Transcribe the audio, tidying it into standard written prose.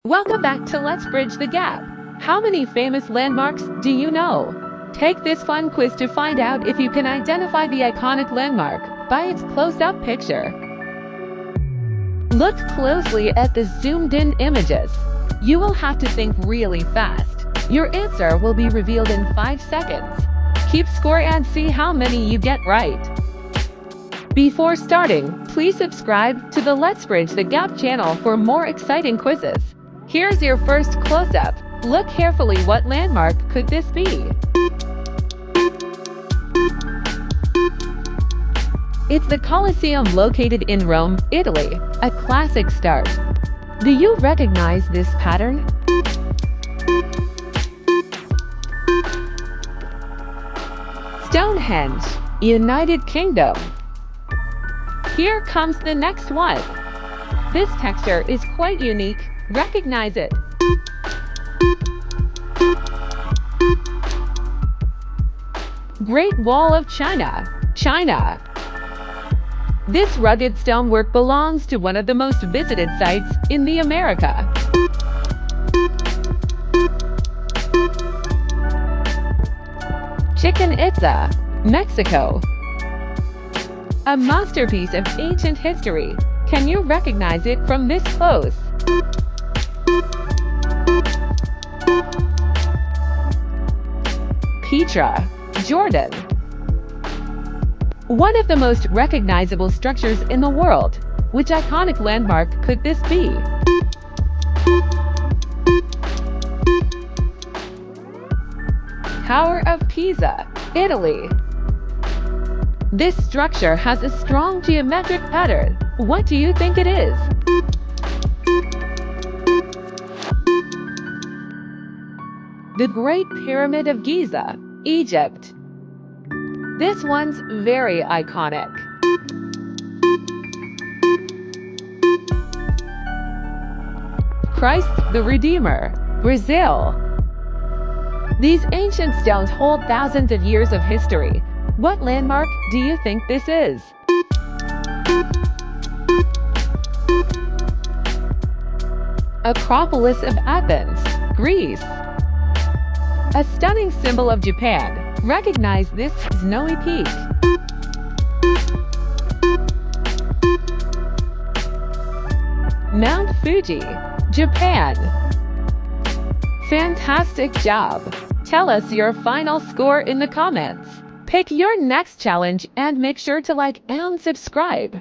Welcome back to Let's Bridge the Gap. How many famous landmarks do you know? Take this fun quiz to find out if you can identify the iconic landmark by its closed-up picture. Look closely at the zoomed-in images. You will have to think really fast. Your answer will be revealed in 5 seconds. Keep score and see how many you get right. Before starting, please subscribe to the Let's Bridge the Gap channel for more exciting quizzes. Here's your first close-up. Look carefully, what landmark could this be? It's the Colosseum located in Rome, Italy, a classic start. Do you recognize this pattern? Stonehenge, United Kingdom. Here comes the next one. This texture is quite unique. Recognize it. Great Wall of China, China. This rugged stonework belongs to one of the most visited sites in the America. Chichen Itza, Mexico. A masterpiece of ancient history. Can you recognize it from this close? Petra, Jordan. One of the most recognizable structures in the world. Which iconic landmark could this be? Tower of Pisa, Italy. This structure has a strong geometric pattern. What do you think it is? The Great Pyramid of Giza, Egypt. This one's very iconic. Christ the Redeemer, Brazil. These ancient stones hold thousands of years of history. What landmark do you think this is? Acropolis of Athens, Greece. A stunning symbol of Japan. Recognize this snowy peak. Mount Fuji, Japan. Fantastic job! Tell us your final score in the comments. Pick your next challenge and make sure to like and subscribe.